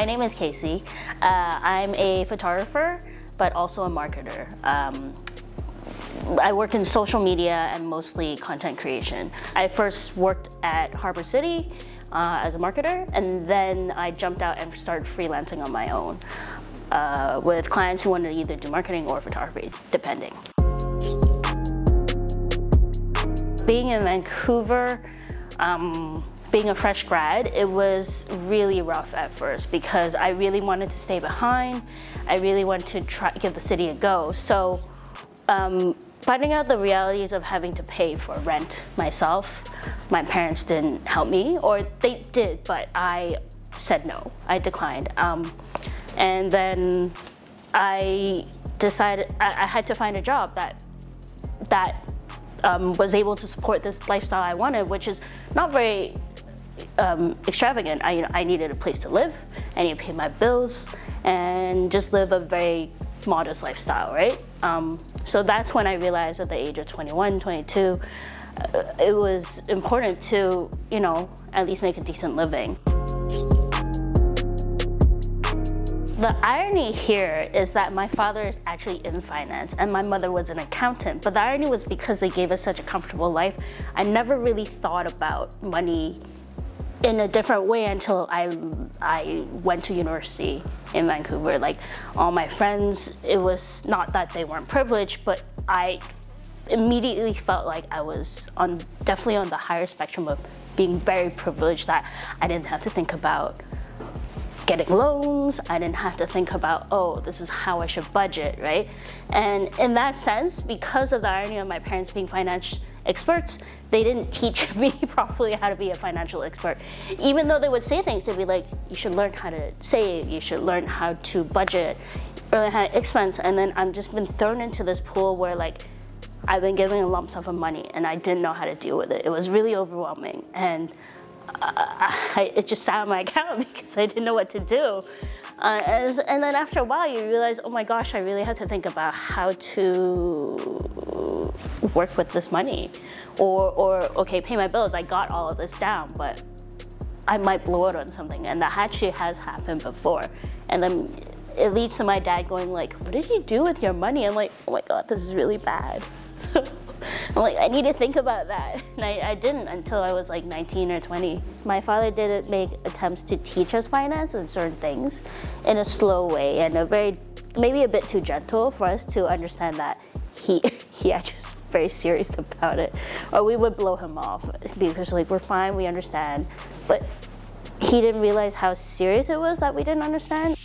My name is Casey. I'm a photographer, but also a marketer. I work in social media and mostly content creation. I first worked at Harbor City as a marketer, and then I jumped out and started freelancing on my own with clients who wanted to either do marketing or photography, depending. Being in Vancouver, being a fresh grad, it was really rough at first because I really wanted to stay behind. I really wanted to try give the city a go. So finding out the realities of having to pay for rent myself, my parents didn't help me, or they did, but I said no, I declined. And then I decided I had to find a job that was able to support this lifestyle I wanted, which is not very extravagant. I needed a place to live, I needed to pay my bills, and just live a very modest lifestyle, right? So that's when I realized at the age of 21, 22, it was important to, at least make a decent living. The irony here is that my father is actually in finance and my mother was an accountant, but the irony was because they gave us such a comfortable life, I never really thought about money in a different way until I went to university in Vancouver. Like all my friends, it was not that they weren't privileged, but I immediately felt like I was definitely on the higher spectrum of being very privileged, that I didn't have to think about getting loans, I didn't have to think about, oh, this is how I should budget, right? And in that sense, because of the irony of my parents being finance experts, they didn't teach me properly how to be a financial expert. Even though they would say things, they'd be like, you should learn how to save, you should learn how to budget, learn how to expense, and then I've just been thrown into this pool where like, I've been given a lump sum of money and I didn't know how to deal with it. It was really overwhelming, and it just sat on my account because I didn't know what to do. And then after a while you realize, oh my gosh, I really had to think about how to work with this money. Or okay, pay my bills, I got all of this down, but I might blow it on something, and that actually has happened before. And then it leads to my dad going like, what did you do with your money? I'm like, oh my god, this is really bad. I'm like, I need to think about that. And I didn't until I was like 19 or 20. So my father did make attempts to teach us finance and certain things in a slow way and maybe a bit too gentle for us to understand that he actually was very serious about it. Or we would blow him off because like, we're fine, we understand. But he didn't realize how serious it was that we didn't understand.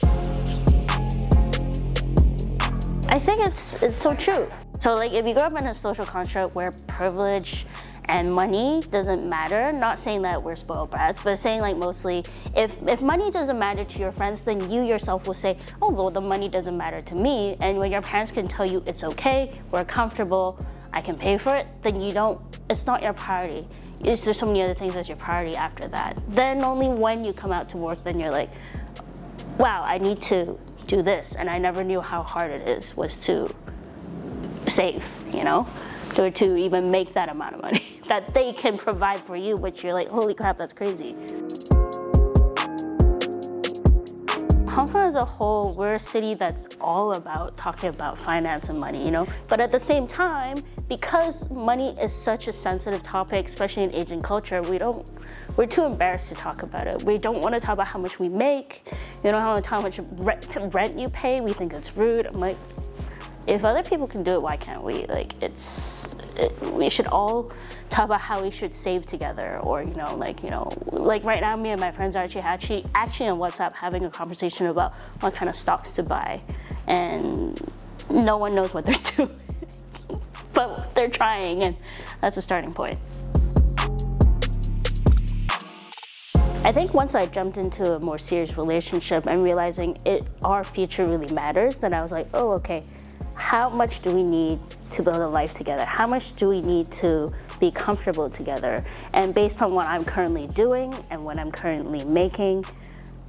I think it's so true. So like if you grow up in a social construct where privilege and money doesn't matter, not saying that we're spoiled brats, but saying like mostly if money doesn't matter to your friends, then you yourself will say, oh well, the money doesn't matter to me. And when your parents can tell you it's okay, we're comfortable, I can pay for it, then it's not your priority. There's so many other things as your priority after that. Then only when you come out to work, then you're like, wow, I need to do this. And I never knew how hard it was to save, or to even make that amount of money that they can provide for you, which you're like, holy crap, that's crazy. Hong Kong as a whole, we're a city that's all about talking about finance and money, But at the same time, because money is such a sensitive topic, especially in Asian culture, we're too embarrassed to talk about it. We don't want to talk about how much we make, how much rent you pay. We think it's rude. I'm like, if other people can do it, why can't we? Like, we should all talk about how we should save together, or like right now, me and my friends are actually on WhatsApp having a conversation about what kind of stocks to buy, and no one knows what they're doing, but they're trying, and that's a starting point. I think once I jumped into a more serious relationship and realizing our future really matters, then I was like, oh, okay. How much do we need to build a life together? How much do we need to be comfortable together? And based on what I'm currently doing and what I'm currently making,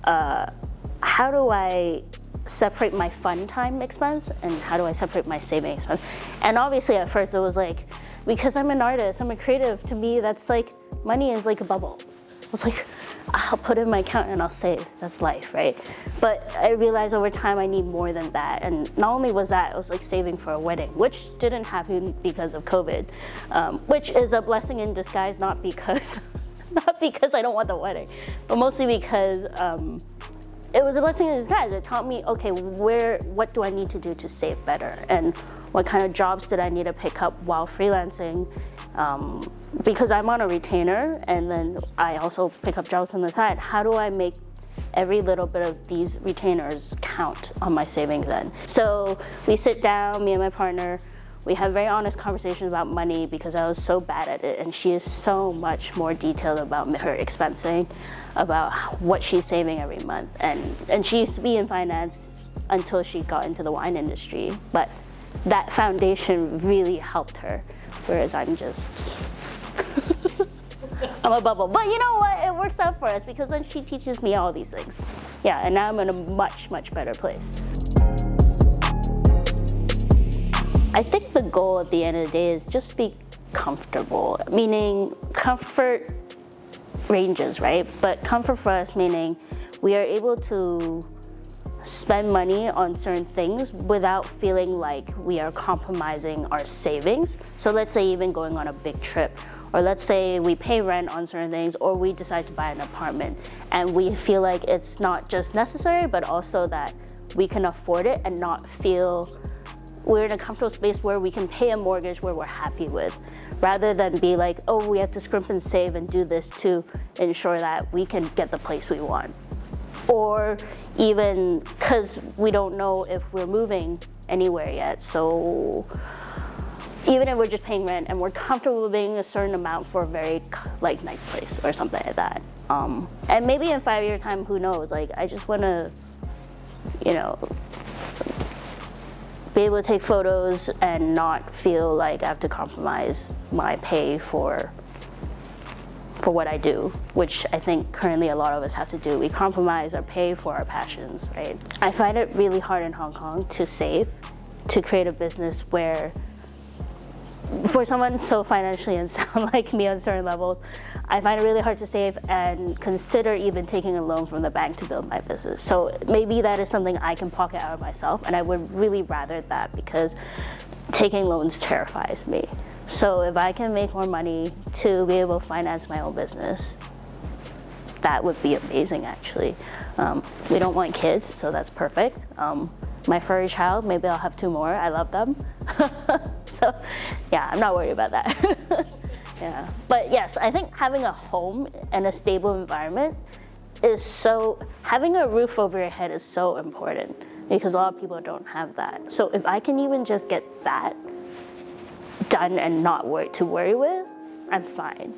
how do I separate my fun time expense and how do I separate my saving expense? And obviously at first it was like, because I'm an artist, I'm a creative, to me that's like, money is like a bubble. I was like, I'll put it in my account and I'll save. That's life, right? But I realized over time I need more than that. And not only was that, it was like saving for a wedding, which didn't happen because of COVID, which is a blessing in disguise, not because I don't want the wedding, but mostly because it was a blessing in disguise. It taught me, okay, what do I need to do to save better? And what kind of jobs did I need to pick up while freelancing? Because I'm on a retainer and then I also pick up jobs on the side. How do I make every little bit of these retainers count on my savings then? So we sit down, me and my partner, we have very honest conversations about money because I was so bad at it, and she is so much more detailed about her expensing, about what she's saving every month. And she used to be in finance until she got into the wine industry, but that foundation really helped her, whereas I'm just I'm a bubble. But you know what? It works out for us because then she teaches me all these things. Yeah, and now I'm in a much, much better place. I think the goal at the end of the day is just be comfortable, meaning comfort ranges, right? But comfort for us meaning we are able to spend money on certain things without feeling like we are compromising our savings. So let's say even going on a big trip, or let's say we pay rent on certain things, or we decide to buy an apartment and we feel like it's not just necessary, but also that we can afford it and not feel we're in a comfortable space where we can pay a mortgage where we're happy with, rather than be like, oh, we have to scrimp and save and do this to ensure that we can get the place we want. Or even because we don't know if we're moving anywhere yet. So even if we're just paying rent and we're comfortable paying a certain amount for a very like nice place or something like that. And maybe in 5 years time, who knows? Like I just want to, you know, be able to take photos and not feel like I have to compromise my pay for what I do, which I think currently a lot of us have to do. We compromise our pay for our passions, right? I find it really hard in Hong Kong to save, to create a business where, for someone so financially unsound like me on certain levels, I find it really hard to save and consider even taking a loan from the bank to build my business. So maybe that is something I can pocket out of myself, and I would really rather that because taking loans terrifies me. So if I can make more money to be able to finance my own business, that would be amazing actually. We don't want kids, so that's perfect. My furry child, maybe I'll have 2 more. I love them. So yeah, I'm not worried about that. Yeah, but yes, I think having a home and a stable environment is having a roof over your head is so important because a lot of people don't have that. So if I can even just get that done and not to worry with, I'm fine.